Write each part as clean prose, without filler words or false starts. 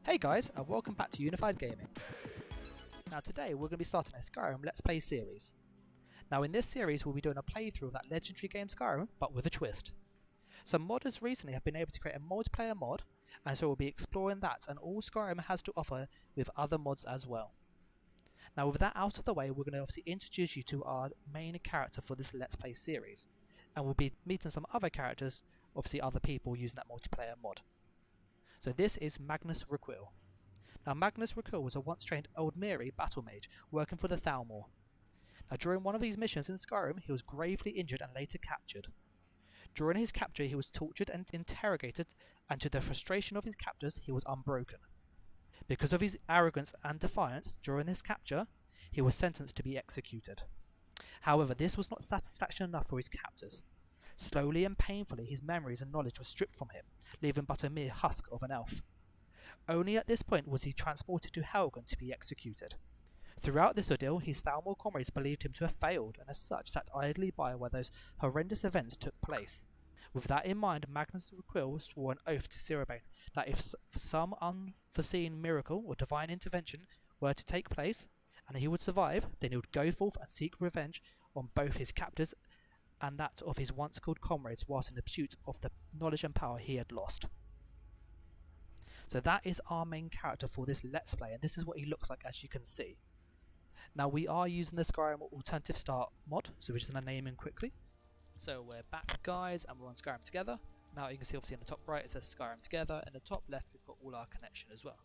Hey guys, and welcome back to Unified Gaming. Now today we're going to be starting a Skyrim Let's Play series. Now in this series we'll be doing a playthrough of that legendary game Skyrim, but with a twist. Some modders recently have been able to create a multiplayer mod, and so we'll be exploring that and all Skyrim has to offer with other mods as well. Now with that out of the way, we're going to obviously introduce you to our main character for this Let's Play series. And we'll be meeting some other characters, obviously other people using that multiplayer mod. So this is Magnus Requill. Now Magnus Requill was a once trained Old Mary battle mage working for the Thalmor. Now during one of these missions in Skyrim he was gravely injured and later captured. During his capture he was tortured and interrogated, and to the frustration of his captors he was unbroken. Because of his arrogance and defiance during his capture, he was sentenced to be executed. However, this was not satisfaction enough for his captors. Slowly and painfully his memories and knowledge were stripped from him, leaving but a mere husk of an elf. Only at this point was he transported to Helgen to be executed. Throughout this ordeal, his Thalmor comrades believed him to have failed, and as such sat idly by while those horrendous events took place. With that in mind, Magnus Requill swore an oath to Sirabane that if for some unforeseen miracle or divine intervention were to take place, and he would survive, then he would go forth and seek revenge on both his captors and that of his once called comrades whilst in the pursuit of the knowledge and power he had lost. So that is our main character for this Let's Play, and this is what he looks like as you can see. Now we are using the Skyrim Alternative Start mod, so we're just going to name him quickly. So we're back guys, and we're on Skyrim Together. Now you can see obviously in the top right it says Skyrim Together, and the top left we've got all our connection as well.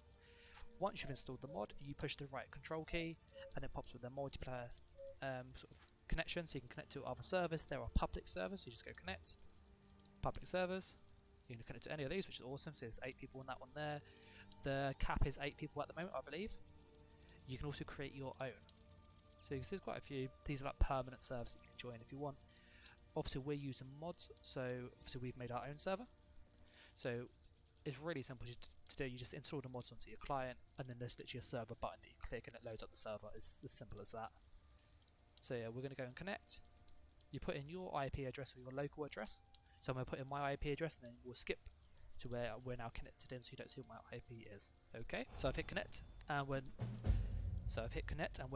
Once you've installed the mod, you push the right control key, and it pops with the multiplayer sort of connection, so you can connect to other servers. There are public servers, you just go connect. Public servers. You can connect to any of these, which is awesome. So there's 8 people in that one there. The cap is 8 people at the moment, I believe. You can also create your own. So you can see there's quite a few. These are like permanent servers that you can join if you want. Obviously we're using mods, so obviously we've made our own server. So it's really simple to do. You just install the mods onto your client, and then there's literally a server button that you click and it loads up the server. It's as simple as that. So yeah, we're going to go and connect. You put in your IP address or your local address. So I'm going to put in my IP address, and then we'll skip to where we're now connected in, so you don't see what my IP is. Okay, so I've hit connect, and we're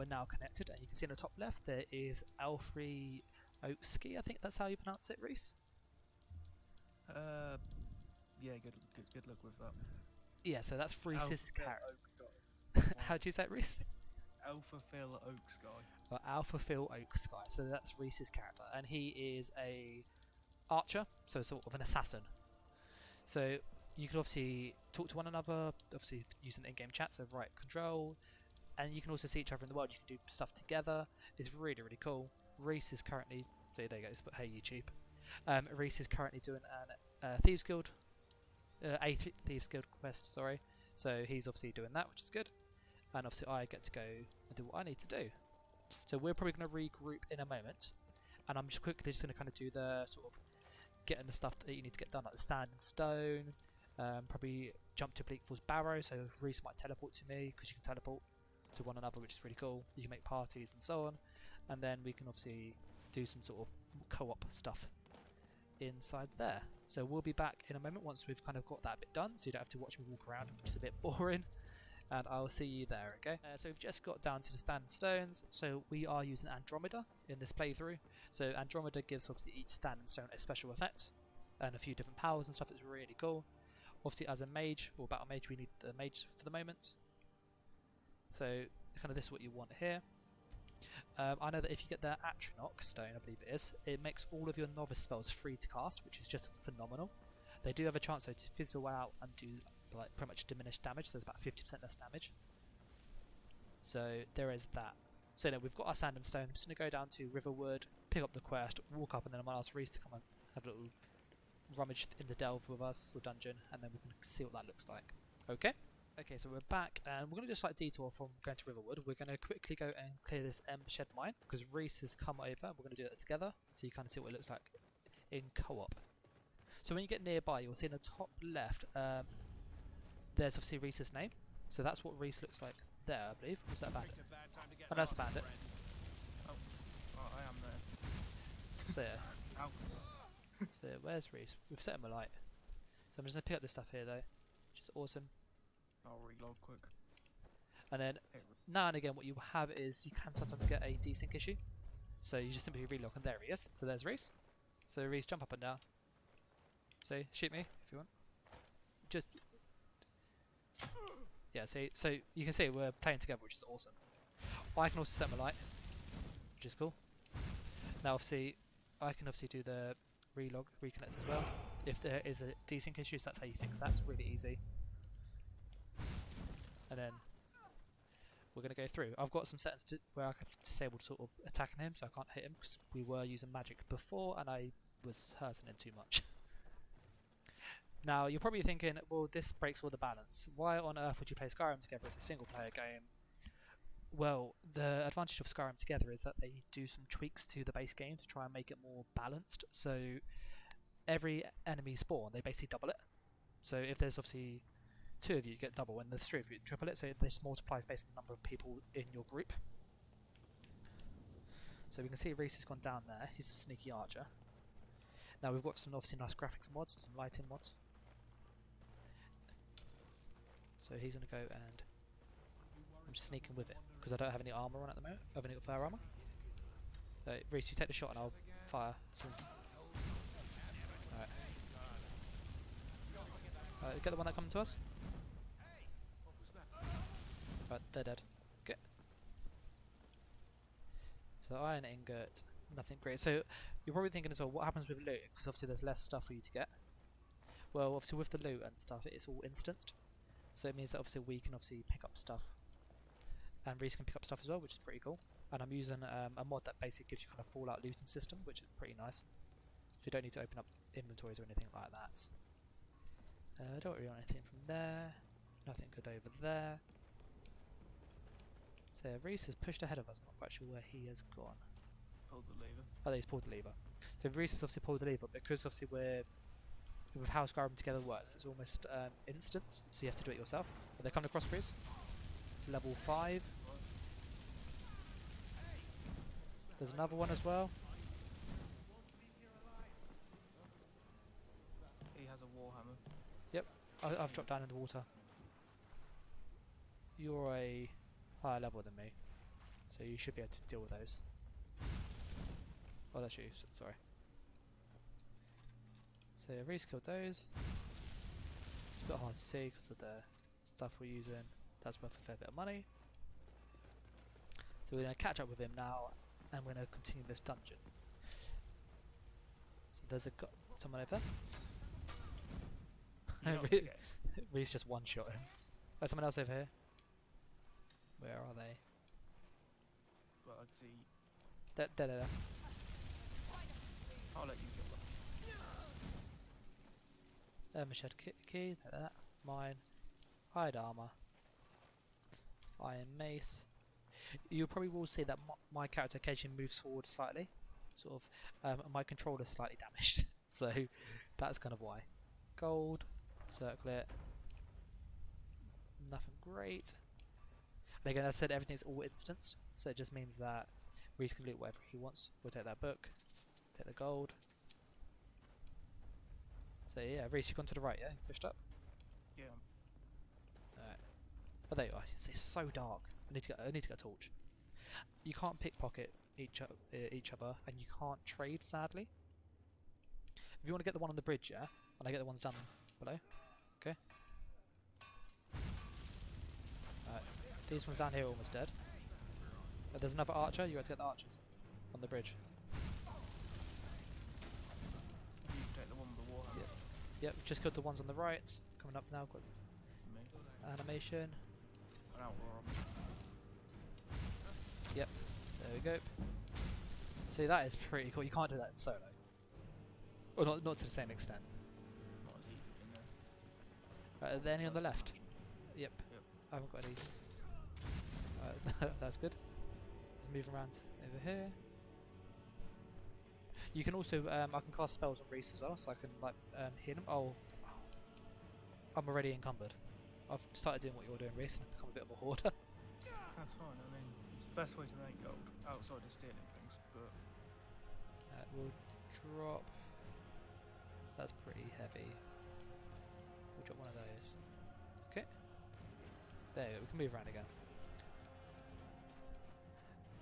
now connected. And you can see in the top left there is Alfred Oakski. I think that's how you pronounce it, Reese. Yeah, good luck with that. Yeah, so that's Reese's character. How do you say it, Reese? Alpha Phil Oak Sky. Well, Alpha Phil Oak Sky. So that's Reese's character, and he is a archer, so sort of an assassin. So you can obviously talk to one another, obviously using in-game chat, so right control, and you can also see each other in the world. You can do stuff together. It's really, really cool. Reese is currently, so there you go, just put hey YouTube. Reese is currently doing a Thieves Guild quest, sorry. So he's obviously doing that, which is good. And obviously I get to go and do what I need to do. So we're probably going to regroup in a moment, and I'm just going to kind of do the sort of getting the stuff that you need to get done, like the stand and stone. Probably jump to Bleakfall's Barrow, so Reese might teleport to me because you can teleport to one another, which is really cool. You can make parties and so on, and then we can obviously do some sort of co-op stuff inside there. So we'll be back in a moment once we've kind of got that bit done, so you don't have to watch me walk around, which is a bit boring. And I'll see you there, okay? So we've just got down to the stand and stones. So we are using Andromeda in this playthrough. So Andromeda gives obviously each stand and stone a special effect and a few different powers and stuff. It's really cool. Obviously as a mage or battle mage, we need the mage for the moment. So kind of this is what you want here. I know that if you get the Atronach stone, I believe it is, it makes all of your novice spells free to cast, which is just phenomenal. They do have a chance though to fizzle out and do like pretty much diminished damage, so there's about 50% less damage. So there is that. So now we've got our sand and stone. I'm just going to go down to Riverwood, pick up the quest, walk up, and then I'm going to ask Reese to come and have a little rummage in the delve with us, or dungeon, and then we can see what that looks like. Okay? Okay, so we're back, and we're going to do a slight detour from going to Riverwood. We're going to quickly go and clear this shed mine, because Reese has come over. We're going to do that together, so you kind of see what it looks like in co-op. So when you get nearby, you'll see in the top left, there's obviously Reese's name. So that's what Reese looks like there, I believe. Was that a bandit? Oh, no, that's a bandit. Oh, I am there. So yeah. So where's Reese? We've set him alight. So I'm just going to pick up this stuff here though, which is awesome. I'll reload quick. And then now and again what you have is you can sometimes get a desync issue. So you just simply reload and there he is. So there's Reese. So Reese, jump up and down. So shoot me if you want. Just yeah, so you can see we're playing together, which is awesome. I can also set my light, which is cool. Now obviously I can obviously do the reconnect as well. If there is a desync issue, so that's how you fix that. It's really easy. And then we're going to go through. I've got some settings where I can disable sort of attacking him, so I can't hit him because we were using magic before and I was hurting him too much. Now you're probably thinking, well, this breaks all the balance. Why on earth would you play Skyrim together as a single player game? Well, the advantage of Skyrim together is that they do some tweaks to the base game to try and make it more balanced. So every enemy spawn, they basically double it. So if there's obviously 2 of you, you get double. When there's 3 of you, triple it. So this multiplies based on the number of people in your group. So we can see Reese has gone down there. He's a sneaky archer. Now we've got some obviously nice graphics mods, some lighting mods. So he's going to go and I'm just sneaking with it because I don't have any armor on at the moment. I've only got fire armor. So Reese, you take the shot and I'll fire. Alright. Get the one that coming to us. Right, they're dead. Okay. So iron ingot, nothing great. So you're probably thinking as well, what happens with loot? Because obviously there's less stuff for you to get. Well, obviously with the loot and stuff, it's all instant. So it means that obviously we can obviously pick up stuff, and Reese can pick up stuff as well, which is pretty cool. And I'm using a mod that basically gives you kind of Fallout looting system, which is pretty nice. So you don't need to open up inventories or anything like that. Don't really want anything from there. Nothing good over there. So Reese has pushed ahead of us. Not quite sure where he has gone. Pulled the lever. Oh, he's pulled the lever. So Reese has obviously pulled the lever because obviously we're with how Skyrim together works. It's almost instant, so you have to do it yourself. Are they coming across, Reese? It's level 5. There's another one as well. He has a warhammer. Yep, I've dropped down in the water. You're a higher level than me, so you should be able to deal with those. Oh, that's you, sorry. So Reese killed those. It's a bit hard to see because of the stuff we're using. That's worth a fair bit of money. So we're going to catch up with him now and we're going to continue this dungeon. So there's someone over there. Reese just one-shot him. There's someone else over here. Where are they? Well, I can see. There. I'll let you kill them. Shed key, take that. Mine. Hide armor. Iron mace. You probably will see that my character occasionally moves forward slightly. Sort of. My controller's slightly damaged. So that's kind of why. Gold. Circle it. Nothing great. And again, as I said, everything's all instanced. So it just means that Reese can loot whatever he wants. We'll take that book. Take the gold. So yeah, Reese, you've gone to the right, yeah? You pushed up? Yeah. Alright. Oh, there you are. It's so dark. I need to get a torch. You can't pickpocket each other, and you can't trade, sadly. If you want to get the one on the bridge, yeah? And I get the ones down below. Okay. Alright. These ones down here are almost dead. There's another archer. You have to get the archers on the bridge. You can take the one with the warhammer. Yep, just got the ones on the right. Coming up now, got animation. An outlaw. Yep, there we go. See, that is pretty cool. You can't do that in solo. Or not to the same extent. Not as easy in there. Are there any on the left? Yep. Yep. I haven't got any. That's good. Let's move around over here. You can also, I can cast spells on Reese as well, so I can like heal him. Oh, I'm already encumbered. I've started doing what you're doing, Reese, and I've become a bit of a hoarder. That's fine. I mean, it's the best way to make gold outside of stealing things. But We'll drop. That's pretty heavy. We'll drop one of those. Okay. There we go, we can move around again.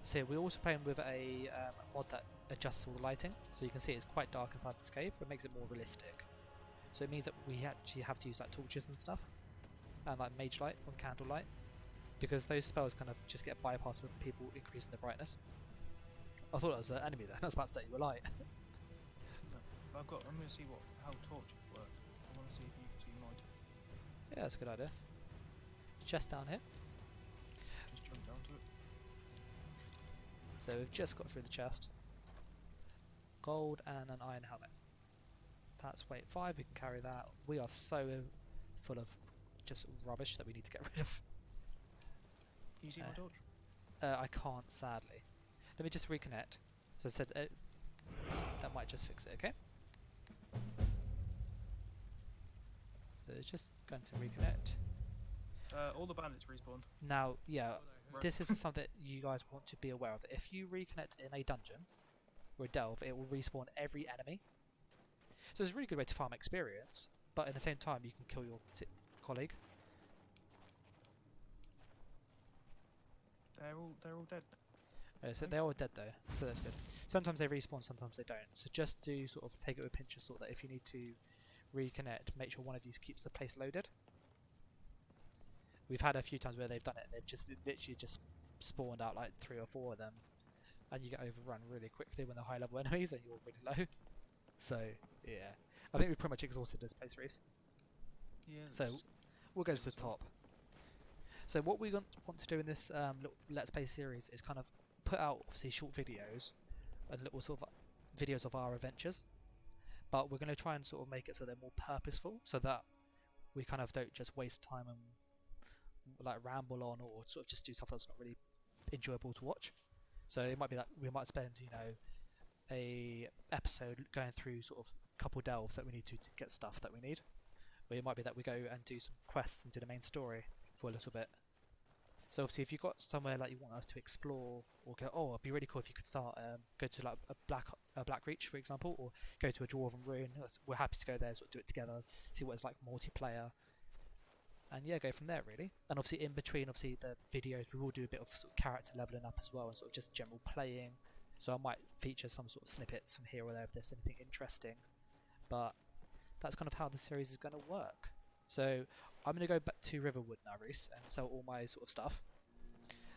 So we're also playing with a mod that adjusts all the lighting, so you can see it's quite dark inside this cave, but it makes it more realistic. So it means that we actually have to use like torches and stuff, and like mage light or candle light, because those spells kind of just get bypassed with people increasing the brightness. I thought that was an enemy there. I was about to say you were light. No, I'm going to see how torches work. I want to see if you can see mine. Yeah, that's a good idea. Chest down here. Just jump down to it. So we've just got through the chest. Gold and an iron helmet. That's weight 5, we can carry that. We are so full of just rubbish that we need to get rid of. Can you see my torch? I can't, sadly. Let me just reconnect. So I said that might just fix it, okay? So it's just going to reconnect. All the bandits respawned. Now, yeah, Right. this is something that you guys want to be aware of. If you reconnect in a dungeon or a delve, it will respawn every enemy. So it's a really good way to farm experience, but at the same time you can kill your colleague. They're all dead. So they're all dead though, so that's good. Sometimes they respawn, sometimes they don't. So just do sort of take it with a pinch of salt that if you need to reconnect, make sure one of these keeps the place loaded. We've had a few times where they've done it and they've just literally just spawned out like 3 or 4 of them, and you get overrun really quickly when they're high level enemies and you're really low. So yeah, I think we've pretty much exhausted this place, Reese. Yeah. So we'll go to the top. So what we want to do in this little Let's Play series is kind of put out obviously short videos and little sort of videos of our adventures, but we're going to try and sort of make it so they're more purposeful, so that we kind of don't just waste time and like ramble on or sort of just do stuff that's not really enjoyable to watch. So it might be that we might spend, you know, a episode going through sort of a couple delves that we need to get stuff that we need, or it might be that we go and do some quests and do the main story for a little bit. So obviously if you've got somewhere like you want us to explore, or go, oh, it'd be really cool if you could start go to like a black reach, for example, or go to a dwarven ruin, we're happy to go there, sort of do it together, see what it's like multiplayer, and yeah, go from there really. And obviously in between obviously the videos we will do a bit of sort of character leveling up as well, and sort of just general playing. So I might feature some sort of snippets from here or there if there's anything interesting, but that's kind of how the series is going to work. So I'm going to go back to Riverwood now, Reese, and sell all my sort of stuff.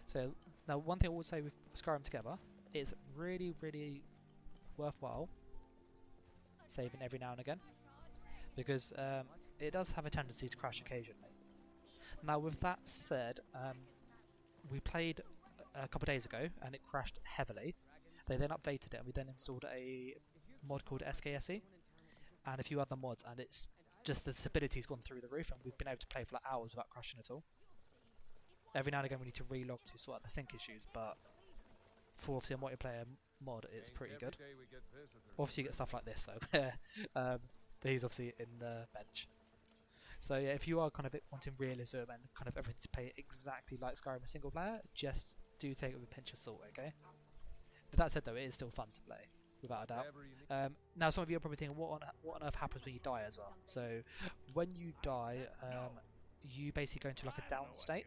So now one thing I would say with Skyrim Together, it's really, really worthwhile saving every now and again, because it does have a tendency to crash occasionally. Now with that said, we played a couple of days ago and it crashed heavily. They then updated it and we then installed a mod called SKSE and a few other mods, and it's just the stability's gone through the roof and we've been able to play for like hours without crashing at all. Every now and again we need to relog to sort out the sync issues, but for obviously a multiplayer mod it's pretty good. Obviously you get stuff like this though. He's obviously in the bench. So yeah, if you are kind of wanting realism and kind of everything to play exactly like Skyrim single player, just do take it with a pinch of salt, okay? But that said though, it is still fun to play, without a doubt. Now some of you are probably thinking, what on earth happens when you die as well? So when you die, you basically go into like a down state.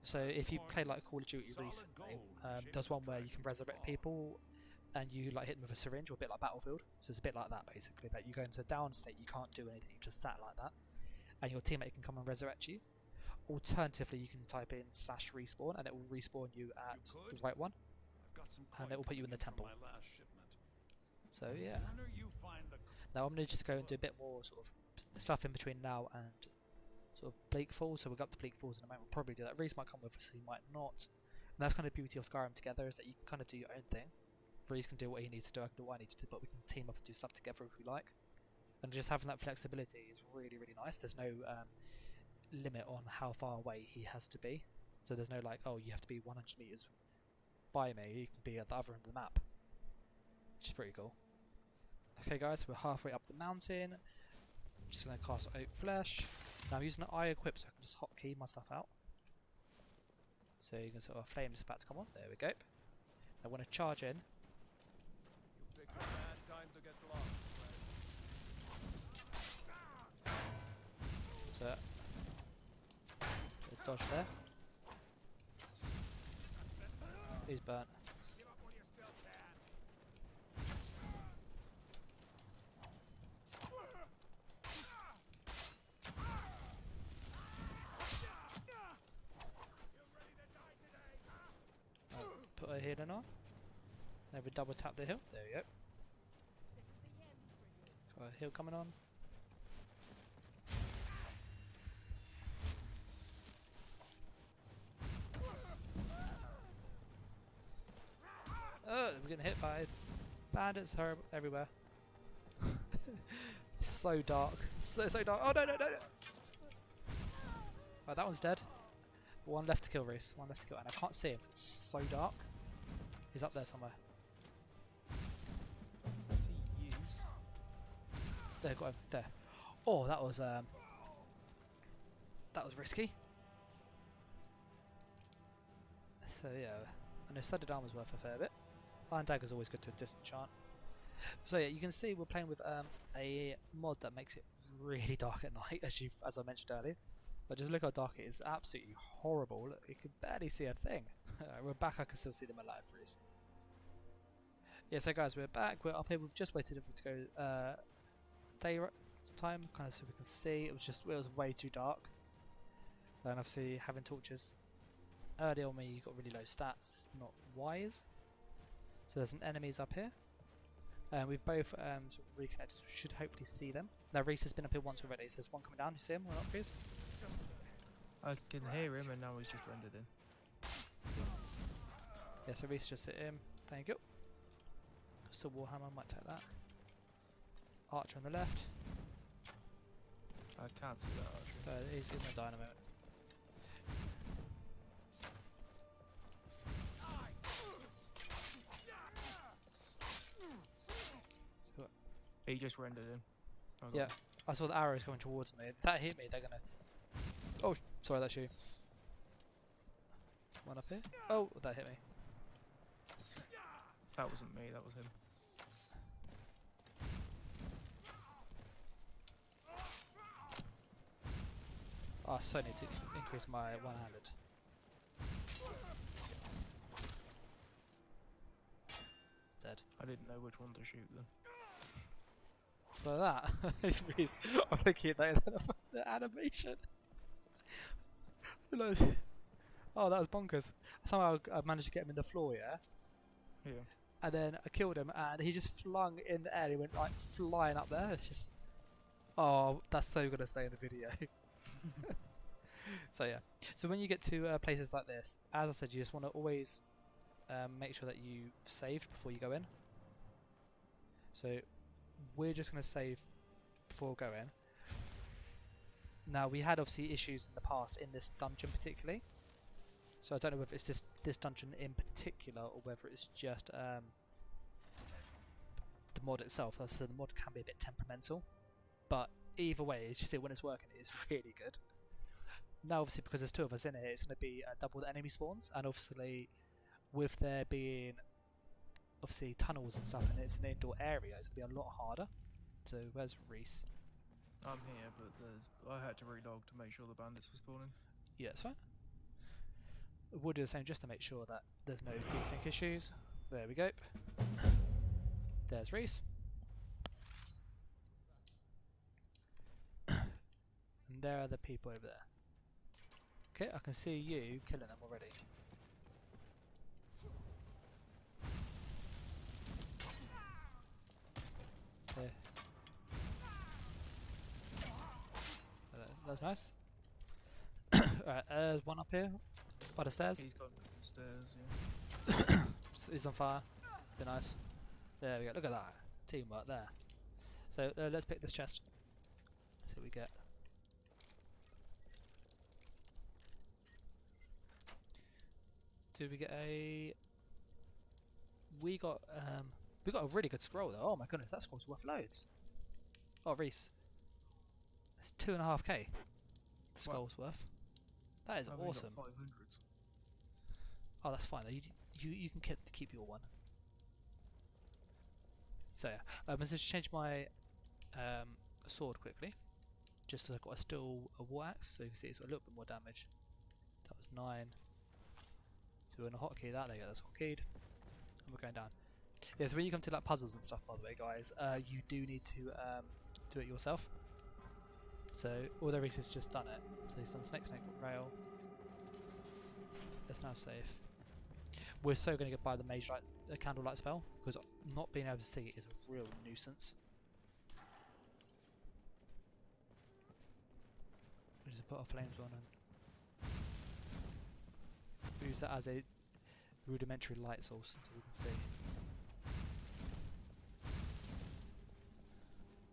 So if you played like Call of Duty recently, there's one where you can resurrect people and you like hit them with a syringe, or a bit like Battlefield. So it's a bit like that basically, that you go into a down state, you can't do anything, you just sat like that, and your teammate can come and resurrect you. Alternatively, you can type in /respawn and it will respawn you at the right one, and it will put you in the temple. So yeah. Now I'm going to just go and do a bit more sort of stuff in between now and sort of Bleak Falls. So we'll go up to Bleak Falls in a moment. We'll probably do that. Reese might come with us, he might not. And that's kind of the beauty of Skyrim Together, is that you can kind of do your own thing. Reese can do what he needs to do, I can do what I need to do, but we can team up and do stuff together if we like. And just having that flexibility is really, really nice. There's no limit on how far away he has to be. So there's no like, oh, you have to be 100 meters by me. He can be at the other end of the map, which is pretty cool. Okay guys, we're halfway up the mountain. I'm just going to cast Oak Flesh. Now I'm using an eye equip so I can just hotkey my stuff out. So you can sort of flame is about to come on. There we go. I want to charge in. So dodge there. He's burnt. Put a healing on. Then we double tap the hill. There we go. Got a heal coming on. Oh, we're getting hit by bandits everywhere. It's so dark. So dark. Oh no, no, no, no! Oh, that one's dead. One left to kill, Reese. One left to kill. And I can't see him. It's so dark. He's up there somewhere. There, got him. There. Oh, that was risky. So yeah, I know studded armor's worth a fair bit. Iron dagger's always good to disenchant. So yeah, you can see we're playing with a mod that makes it really dark at night, as I mentioned earlier. But just look how dark it is. Absolutely horrible. Look, you can barely see a thing. We're back. I can still see them alive, Reese. Yeah, so guys, we're back. We're up here. We've just waited for it to go daytime, kind of so we can see. It was way too dark. And obviously having torches early on when you got really low stats, not wise. So there's some enemies up here. We've both sort of reconnected, so we should hopefully see them. Now Reese has been up here once already, so there's one coming down. You see him or not, Reese? I can hear him and now he's just rendered in. Yeah, so Reese just hit him. Thank you. Still Warhammer, might take that. Archer on the left. I can't see that archer. He's no dynamite. So, He just rendered in. yeah, I saw the arrows coming towards me. If that hit me, they're gonna... Oh, sorry, that's you. One up here. Oh, that hit me. That wasn't me, that was him. Oh, I so need to increase my one-handed. Dead. I didn't know which one to shoot then. So that is I'm looking at that the animation. Oh, that was bonkers. Somehow I managed to get him in the floor, yeah? Yeah. And then I killed him and he just flung in the air. He went like flying up there. It's just... Oh, that's so gonna stay in the video. So yeah. So when you get to places like this, as I said, you just want to always make sure that you saved before you go in. So we're just going to save before going. Now we had obviously issues in the past in this dungeon particularly. So I don't know whether it's this dungeon in particular or whether it's just the mod itself. As I said, the mod can be a bit temperamental, but either way, as you see, when it's working, it's really good. Now obviously because there's two of us in here, it's going to be double the enemy spawns, and obviously with there being obviously tunnels and stuff and it's an indoor area, it's going to be a lot harder. So where's Reese? I'm here, but I had to relog to make sure the bandits were spawning. Yeah, it's fine. We'll do the same just to make sure that there's no desync issues. There we go. There's Reese. And there are the people over there. Okay, I can see you killing them already. There. That's nice. Alright, there's one up here by the stairs. He's gone down the stairs, yeah. He's on fire. Be nice. There we go. Look at that. Teamwork there. So let's pick this chest. See what we get. Did we get a... We got a really good scroll though. Oh my goodness, that scroll's worth loads. Oh, Reese. It's 2.5k. The scroll's worth. That is awesome. 500s. Oh, that's fine though. You can keep your one. So yeah, let's just change my sword quickly. Just so I've got a war axe, so you can see it's got a little bit more damage. was 9. So we're going to hotkey that, there you go, that's hotkeyed. And we're going down. Yeah, so when you come to like puzzles and stuff, by the way, guys, you do need to do it yourself. So all there is just done it. So he's done snake, rail. That's now safe. We're so going to get by the mage light, the candlelight spell, because not being able to see is a real nuisance. We just put our flames on and use that as a rudimentary light source until we can see.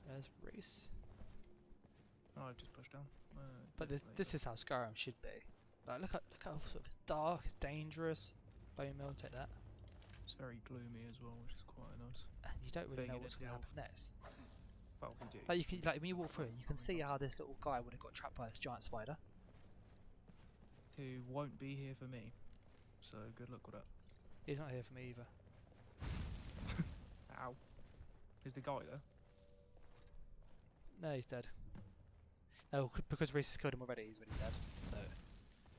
There's Reese. Oh, I've just pushed down. But this is how Skyrim should be. Like, look how sort of it's dark, it's dangerous. Bone mill, take that. It's very gloomy as well, which is quite nice. And you don't really Being know in what's a going to delve. happen next. Well, we do. Like you can, like when you walk through, you can see how this little guy would have got trapped by this giant spider. Who won't be here for me. So good luck with that. He's not here for me either. Ow. Is the guy there? No, he's dead. No, because Reese has killed him already, he's already dead. So,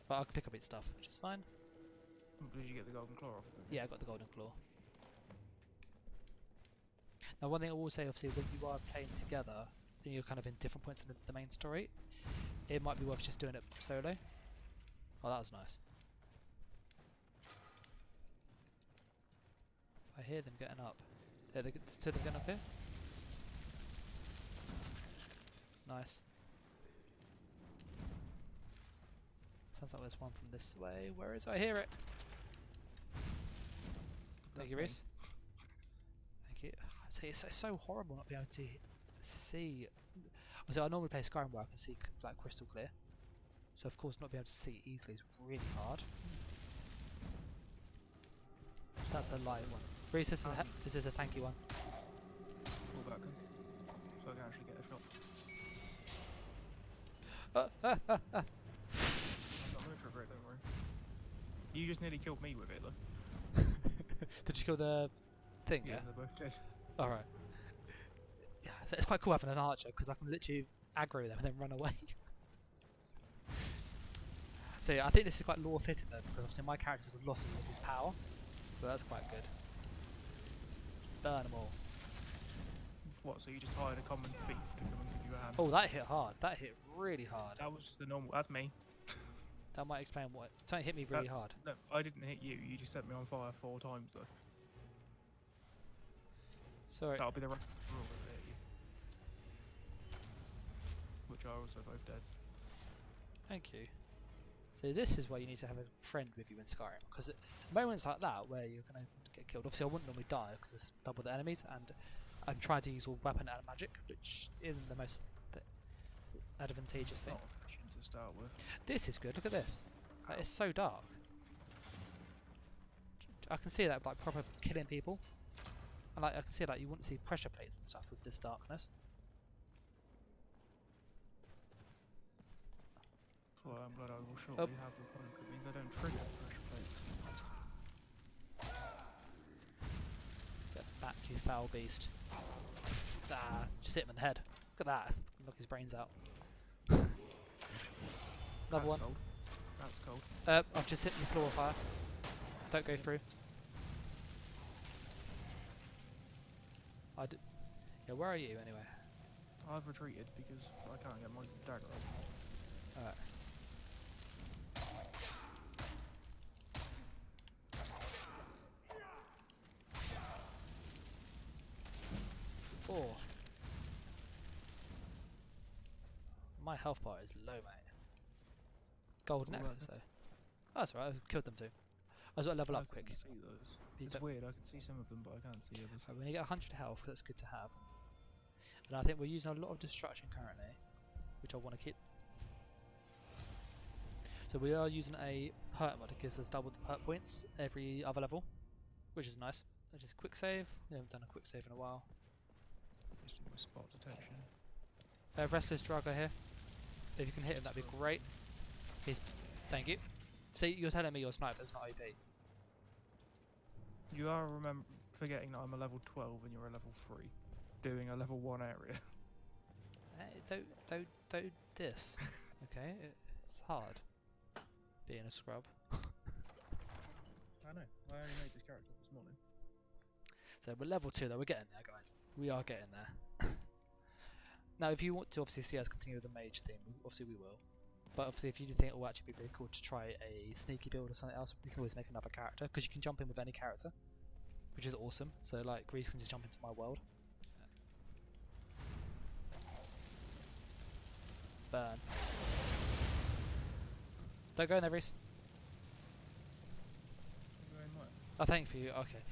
but I can pick up his stuff, which is fine. Did you get the golden claw off of it? Yeah, I got the golden claw. Now, one thing I will say, obviously, when you are playing together, and you're kind of in different points in the main story, it might be worth just doing it solo. Oh, that was nice. I hear them getting up. Yeah, they see them getting up here. Nice. Sounds like there's one from this way. Where is it? I hear it. Thank you, Reese. Thank you. It's so horrible not being able to see. So I normally play Skyrim where I can see like crystal clear. So of course not being able to see easily is really hard. That's a light one. Reese, this is a tanky one. Pull back then. So I can actually get a shot. I'm not going to trigger it, don't worry. You just nearly killed me with it though. Did you kill the thing? Yeah, they're both dead. Alright. Yeah, so it's quite cool having an archer because I can literally aggro them and then run away. So yeah, I think this is quite lore fitting though because obviously my character's lost a lot of his power. So that's quite good. Burn them all. What, so you just hired a common thief to come and give you a hand? Oh, that hit hard. That hit really hard. That was just the normal, that's me. That might explain what. Something hit me really hard. No, I didn't hit you, you just set me on fire 4 times though. Sorry. That'll be the rest of the rule that hit you. Which are also both dead. Thank you. So this is why you need to have a friend with you in Skyrim, because moments like that where you're going to get killed, obviously I wouldn't normally die because there's double the enemies and I'm trying to use all weapon and magic, which isn't the most advantageous thing. Not efficient to start with. This is good, look at this. Like, it's so dark. I can see that like proper killing people. And like I can see like you wouldn't see pressure plates and stuff with this darkness. Well, I'm glad I will shortly have the point. It means I don't trigger pressure plates. Get back, you foul beast. Ah, just hit him in the head. Look at that. Knock his brains out. Another That's one. Cold. That's cold. I've just hit the floor of fire. Don't go through. Yeah, where are you anyway? I've retreated because I can't get my dagger off. Alright. Four. My health bar is low, mate. Golden Alright. necklace, though. Oh, that's alright, I've killed them too. I just got to level I up quick. can see those. You It's don't- weird, I can see some of them but I can't see others. So when you get 100 health, that's good to have. And I think we're using a lot of destruction currently, which I want to keep. So we are using a perk mod that gives us double the perk points every other level, which is nice. Just quick save. We haven't done a quick save in a while. Just do my spot detection. Restless Drago here. If you can hit him, that'd be great. He's. Thank you. See, you're telling me your sniper's not OP. You are forgetting that I'm a level 12 and you're a level 3. Doing a level 1 area. Don't diss. Okay, it's hard. Being a scrub. I know. I only made this character this morning. So we're level 2 though, we're getting there guys. We are getting there. Now if you want to obviously see us continue with the mage theme, obviously we will. But obviously if you do think it will actually be very cool to try a sneaky build or something else, we can always make another character, because you can jump in with any character, which is awesome. So like Reese can just jump into my world. Burn. Don't go in there, Reese. Going what? Oh, thank you. Okay,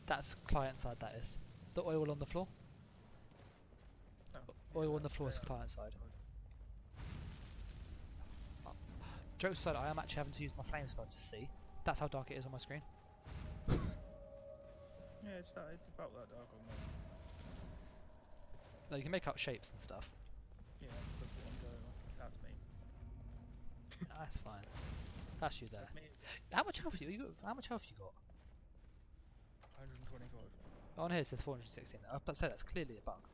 that's client side. That is the oil on the floor. Oh, Oil on the floor is client side. Jokes aside, I am actually having to use my flame spell to see. That's how dark it is on my screen. Yeah, it's about that dark on there. No, you can make out shapes and stuff. Yeah, that's what I'm going on. That's me. That's fine. That's you there. That's me. How much health How much health you got? 125. On here it says 416. I was about to say that's clearly a bug.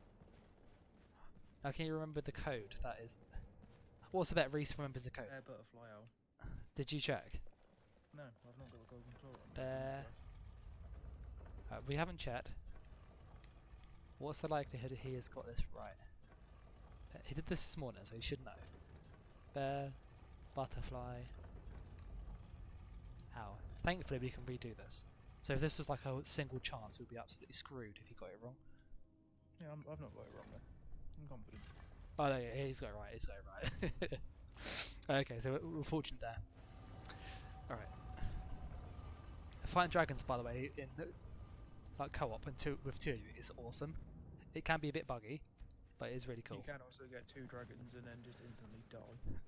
Now can you remember the code? That is. What's a bet Reese remembers the code? Bear butterfly owl. Did you check? No, I've not got a golden claw on. Bear. We haven't checked. What's the likelihood he has got this right? He did this morning, so he should know. Bear, butterfly, owl. Thankfully we can redo this. So if this was like a single chance, we'd be absolutely screwed if he got it wrong. Yeah, I've not got it wrong though. I'm confident. Oh no, yeah, he's got it right, he's got it right. Okay, so we're fortunate there. Alright. Fighting dragons, by the way, in like co-op and with two of you is awesome. It can be a bit buggy, but it is really cool. You can also get 2 dragons and then just instantly die.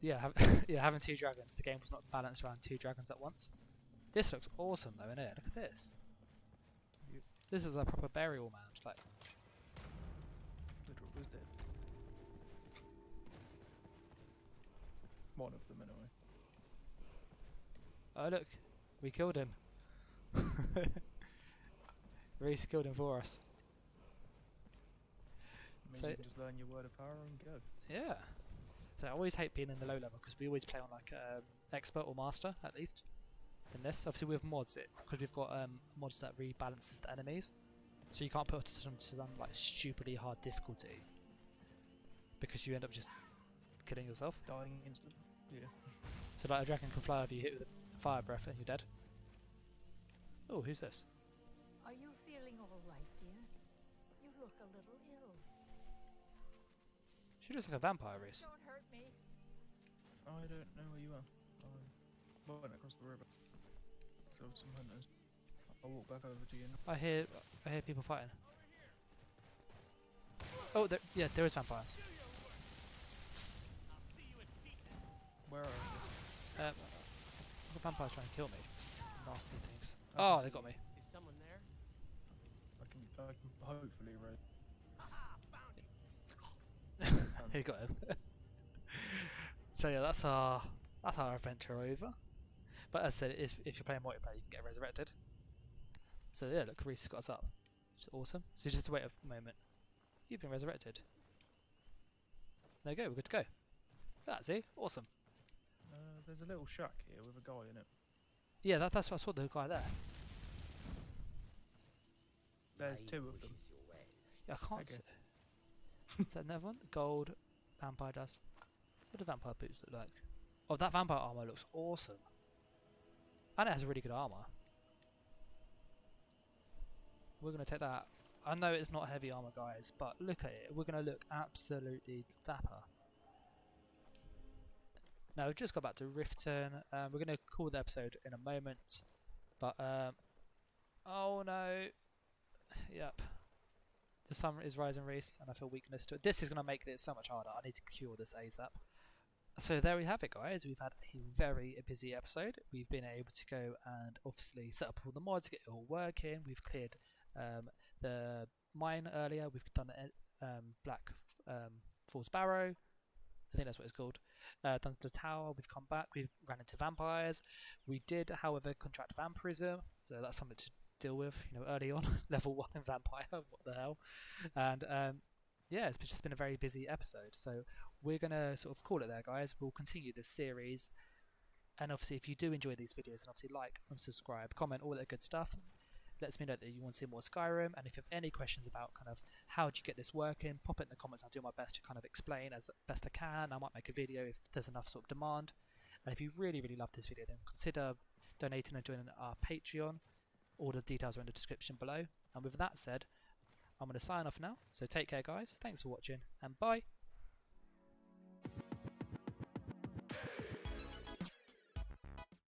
Yeah, yeah, having 2 dragons. The game was not balanced around 2 dragons at once. This looks awesome though, innit? Look at this. This is a proper burial mound, like. The drop was dead. One of them anyway. Oh look, we killed him. Reese killed him for us. Means So you can just learn your word of power and go. Yeah. So I always hate being in the low level because we always play on like expert or master at least. In this, obviously with mods, because we've got mods that rebalances the enemies, so you can't put them to them like stupidly hard difficulty because you end up just killing yourself. Dying instantly. Yeah. So like a dragon can fly over you, hit with a fire breath, and you're dead. Oh, who's this? Are you feeling all right, dear? You look a little ill. She looks like a vampire, Reese. Don't hurt me. I don't know where you are. I went across the river. So some hunters. I'll walk back over to you now. I hear people fighting. Oh, yeah, there is vampires. Where are you? The vampires trying to kill me. Nasty things. I Oh, can they see got me. Is someone there? I can hopefully read. He got him. So yeah, that's our adventure over. But as I said, if you're playing multiplayer, you can get resurrected. So yeah, look, Reese has got us up. Which is awesome. So just wait a moment. You've been resurrected. There you go, we're good to go. That's it. Awesome. There's a little shack here with a guy in it. Yeah, that's what I saw the guy there. There's 2 of them. Yeah, I can't Okay. see. Is that another one? Gold vampire dust. What do vampire boots look like? Oh, that vampire armor looks awesome. And it has a really good armor. We're going to take that. I know it's not heavy armor, guys, but look at it. We're going to look absolutely dapper. Now, we've just got back to Riften. We're going to call the episode in a moment. But, oh no. Yep. The sun is rising, Reese, and I feel weakness to it. This is going to make it so much harder. I need to cure this ASAP. So there we have it, guys. We've had a very busy episode. We've been able to go and obviously set up all the mods, get it all working. We've cleared the mine earlier. We've done the Black Falls Barrow. I think that's what it's called. Done the tower. We've come back. We've ran into vampires. We did, however, contract vampirism. So that's something to deal with, you know, early on. Level 1 vampire. What the hell? And yeah, it's just been a very busy episode. So we're going to sort of call it there, guys. We'll continue this series And obviously if you do enjoy these videos, and obviously like and subscribe, comment, all that good stuff, lets me know that you want to see more Skyrim. And if you have any questions about kind of how do you get this working, pop it in the comments. I'll do my best to kind of explain as best I can. I might make a video if there's enough sort of demand. And if you really love this video, then consider donating and joining our Patreon. All the details are in the description below. And with that said, I'm going to sign off now. So take care guys, thanks for watching, and bye.